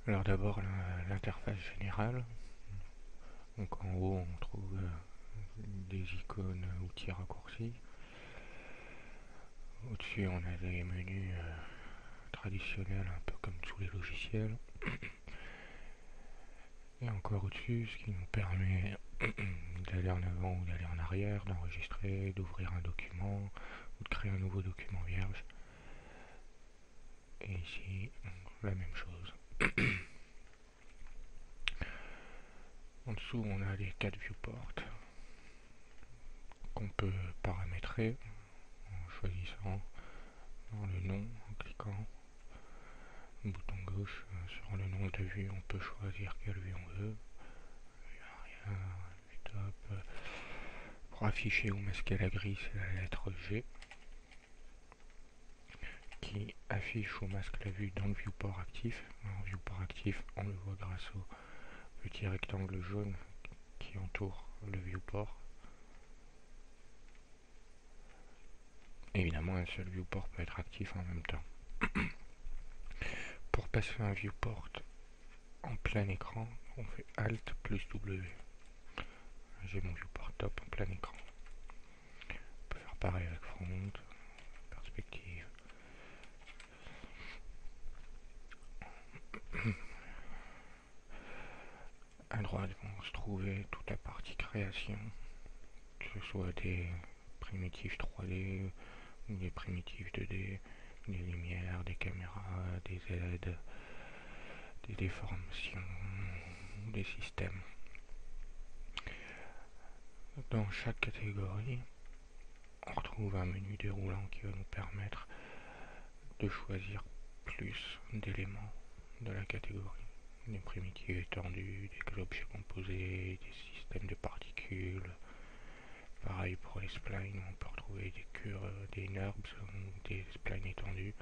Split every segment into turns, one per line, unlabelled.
Alors d'abord l'interface générale. Donc en haut on trouve des icônes outils raccourcis. Au-dessus on a des menus traditionnels un peu comme tous les logiciels. Et encore au-dessus, ce qui nous permet d'aller en avant ou d'aller en arrière, d'enregistrer, d'ouvrir un document ou de créer un nouveau document vierge. Et ici, la même chose. En dessous, on a les 4 viewports qu'on peut paramétrer en choisissant le nom, en cliquant le bouton gauche sur le nom de vue. On peut choisir quelle vue on veut. Rien, vue top. Pour afficher ou masquer la grille, c'est la lettre G qui affiche ou masque la vue dans le viewport actif. En viewport actif, on le voit grâce au petit rectangle jaune qui entoure le viewport. Évidemment, un seul viewport peut être actif en même temps. Pour passer un viewport en plein écran, on fait Alt plus W. J'ai mon viewport top en plein écran. On peut faire pareil avec front, perspective. À droite vont se trouver toute la partie création, que ce soit des primitives 3D ou des primitives 2D, des lumières, des caméras, des aides, des déformations, des systèmes. Dans chaque catégorie, on retrouve un menu déroulant qui va nous permettre de choisir plus d'éléments de la catégorie. Des primitives étendues, des objets composés, des systèmes de particules. Pareil pour les splines, on peut retrouver des cures, des NURBS, des splines étendus.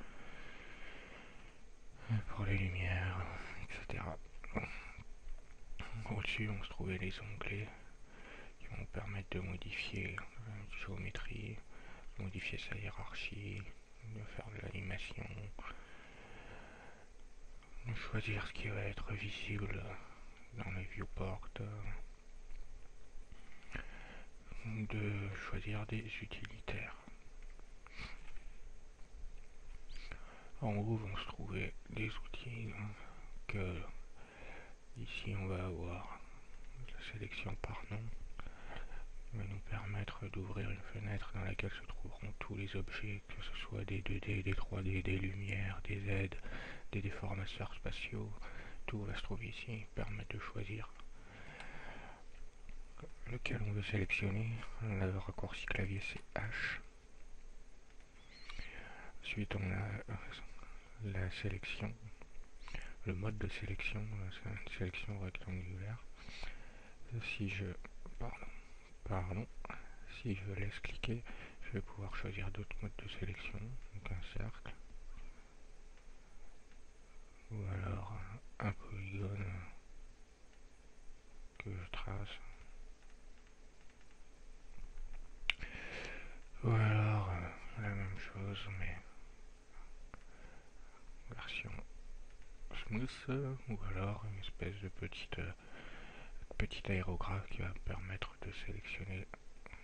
Pour les lumières, etc. Au-dessus, on se trouvait les onglets qui vont permettre de modifier la géométrie, de modifier sa hiérarchie, de faire de l'animation, de choisir ce qui va être visible dans les viewports, de choisir des utilitaires. En haut vont se trouver des outils que ici on va avoir la sélection par nom qui va nous permettre d'ouvrir une fenêtre dans laquelle se trouveront tous les objets, que ce soit des 2D, des 3D, des lumières, des aides, des déformateurs spatiaux. Tout va se trouver ici, permettre de choisir lequel on veut sélectionner. Le raccourci clavier c'est H. Ensuite on a la sélection, le mode de sélection, c'est une sélection rectangulaire. Si je si je laisse cliquer, je vais pouvoir choisir d'autres modes de sélection, donc un cercle, ou alors un polygone que je trace, ou alors la même chose mais version smooth, ou alors une espèce de petit aérographe qui va me permettre de sélectionner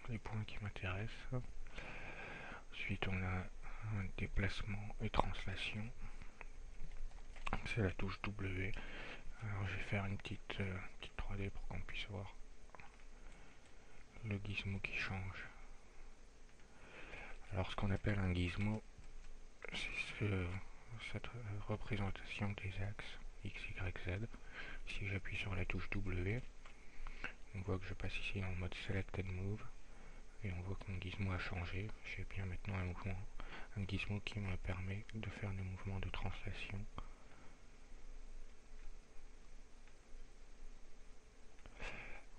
les points qui m'intéressent. Ensuite on a un déplacement et translation, c'est la touche W. Alors je vais faire une petite 3D pour qu'on puisse voir le gizmo qui change. Alors ce qu'on appelle un gizmo, c'est cette représentation des axes X, Y, Z. Si j'appuie sur la touche W, on voit que je passe ici dans le mode Selected Move et on voit que mon gizmo a changé. J'ai bien maintenant un gizmo qui me permet de faire des mouvements de translation.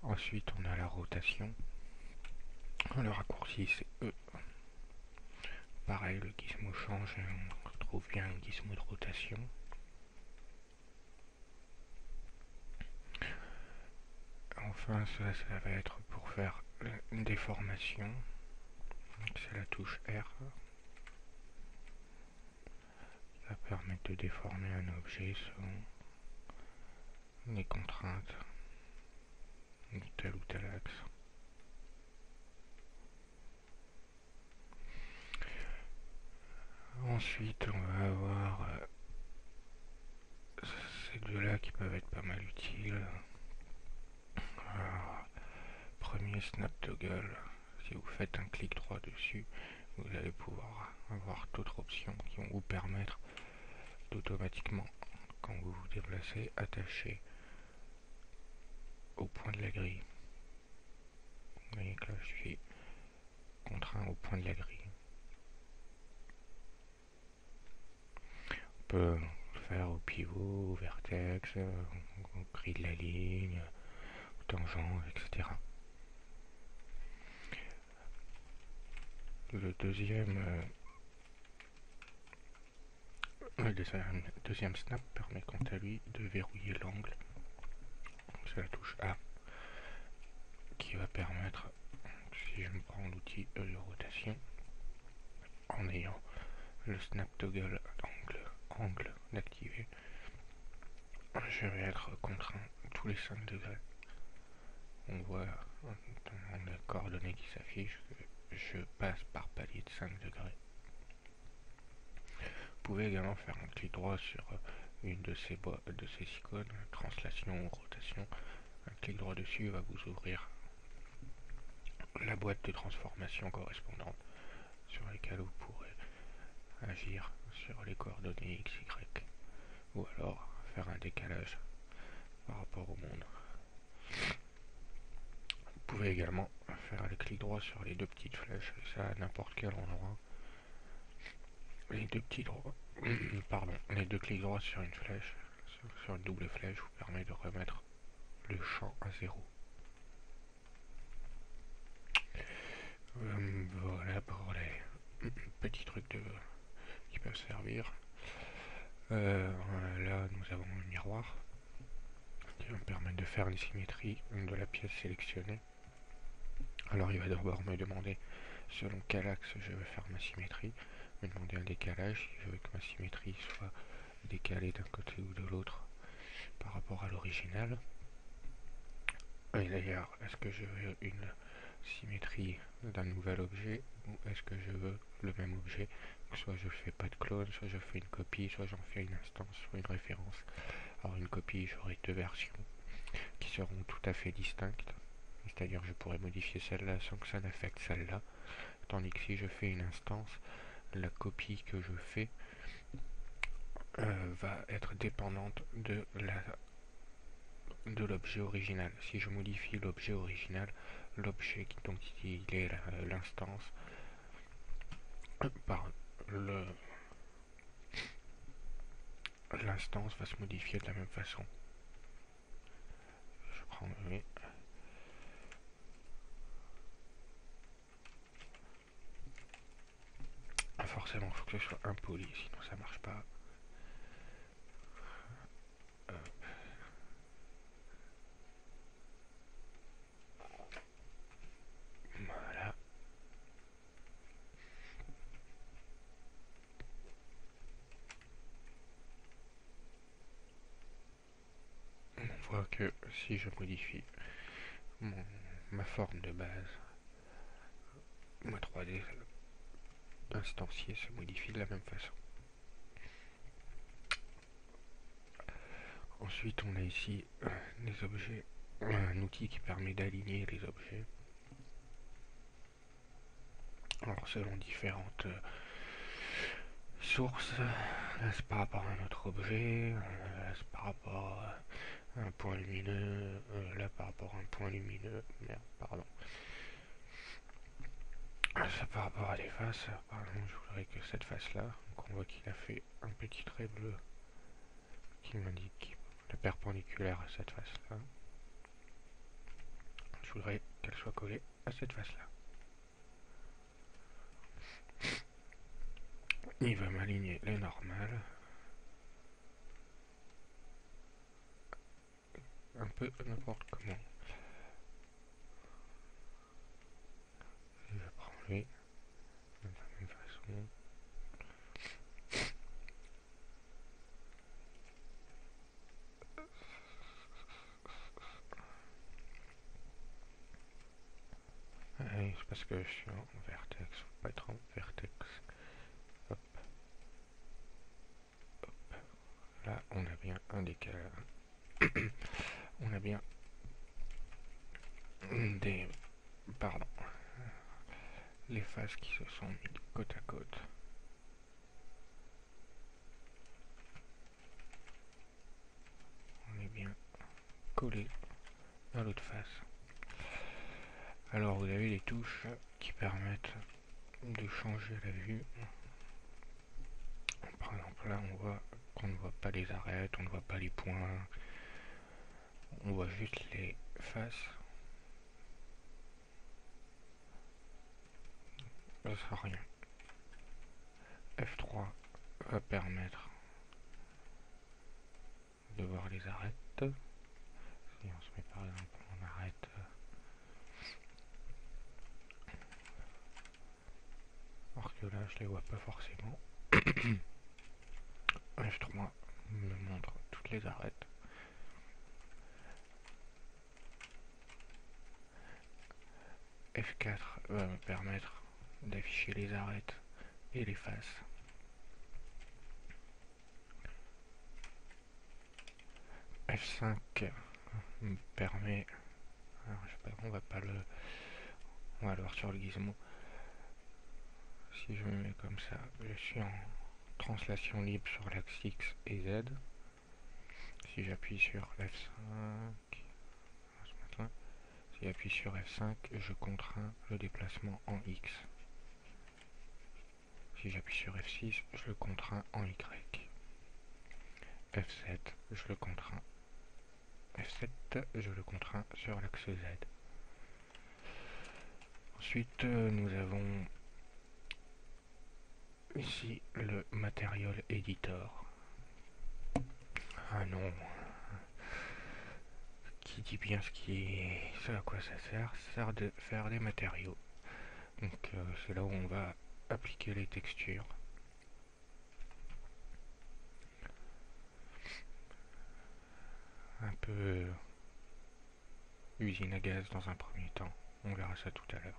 Ensuite on a la rotation. Le raccourci c'est E. Pareil, le gizmo change et on retrouve bien un gizmo de rotation. Enfin, ça va être pour faire une déformation. C'est la touche R. Ça va permettre de déformer un objet selon les contraintes de tel ou tel axe. Ensuite, on va avoir ces deux-là qui peuvent être pas mal utiles. Alors, premier snap toggle, si vous faites un clic droit dessus, vous allez pouvoir avoir d'autres options qui vont vous permettre d'automatiquement, quand vous vous déplacez, attacher au point de la grille. Vous voyez que là je suis contraint au point de la grille. On peut le faire au pivot, au vertex, au gris de la ligne, au tangent, etc. Le deuxième snap permet quant à lui de verrouiller l'angle. C'est la touche A qui va permettre, si je me prends l'outil de rotation, en ayant le snap toggle angle d'activer, je vais être contraint tous les 5 degrés. On voit dans les coordonnées qui s'affichent que je passe par palier de 5 degrés. Vous pouvez également faire un clic droit sur une de ces icônes, translation ou rotation. Un clic droit dessus va vous ouvrir la boîte de transformation correspondante sur lesquelles vous pourrez agir sur les coordonnées X, Y, ou alors faire un décalage par rapport au monde. Vous pouvez également faire le clic droit sur les deux petites flèches, et ça à n'importe quel endroit. Les deux petits droits, les deux clics droits sur une flèche, sur une double flèche, vous permet de remettre le champ à 0. Voilà pour les petits trucs qui peuvent servir. Là, nous avons un miroir qui va me permettre de faire une symétrie de la pièce sélectionnée. Alors, il va d'abord me demander selon quel axe je veux faire ma symétrie, me demander un décalage si je veux que ma symétrie soit décalée d'un côté ou de l'autre par rapport à l'original. Et d'ailleurs, est-ce que je veux une symétrie d'un nouvel objet ou est-ce que je veux le même objet? Soit je fais pas de clone, soit je fais une copie, soit j'en fais une instance, soit une référence. Alors une copie, j'aurai deux versions qui seront tout à fait distinctes. C'est-à-dire je pourrais modifier celle-là sans que ça n'affecte celle-là. Tandis que si je fais une instance, la copie que je fais va être dépendante de l'objet original. Si je modifie l'objet original, l'objet dont il est l'instance, l'instance va se modifier de la même façon. Je prends le forcément, il faut que ce soit impoli, sinon ça marche pas. Voilà. On voit que si je modifie ma forme de base, ma 3D instanciée se modifie de la même façon. Ensuite, on a ici des objets, un outil qui permet d'aligner les objets. Alors, selon différentes sources, là c'est par rapport à notre objet, là c'est par rapport à un point lumineux, là par rapport à un point lumineux, merde, pardon. Ça par rapport à des faces, par exemple, je voudrais que cette face-là, donc on voit qu'il a fait un petit trait bleu qui m'indique le perpendiculaire à cette face-là. Je voudrais qu'elle soit collée à cette face-là. Il va m'aligner les normales. Un peu n'importe comment. Je vais prendre lui de la même façon. parce que je suis en vertex, faut pas être en vertex. Hop, là on a bien un décalage. On a bien des... Pardon. Les faces qui se sont mises côte à côte. On est bien collé à l'autre face. Alors vous avez les touches qui permettent de changer la vue. Par exemple là on voit qu'on ne voit pas les arêtes, on ne voit pas les points, on voit juste les faces. Ça sert à rien. F3 va permettre de voir les arêtes. Si on se met par exemple en arête, alors que là je les vois pas forcément. F3 me montre toutes les arêtes. F4 va me permettre d'afficher les arêtes et les faces. F5 me permet, alors je sais pas, on va le voir sur le gizmo. Si je me mets comme ça, je suis en translation libre sur l'axe X et Z. Si j'appuie sur F5, si j'appuie sur F5, je contrains le déplacement en X. Si j'appuie sur F6, je le contrains en Y. F7, je le contrains. F7, je le contrains sur l'axe Z. Ensuite, nous avons ici le Material Editor. Ah non, qui dit bien ce à quoi ça sert? Ça sert de faire des matériaux. Donc c'est là où on va appliquer les textures. Un peu usine à gaz dans un premier temps. On verra ça tout à l'heure.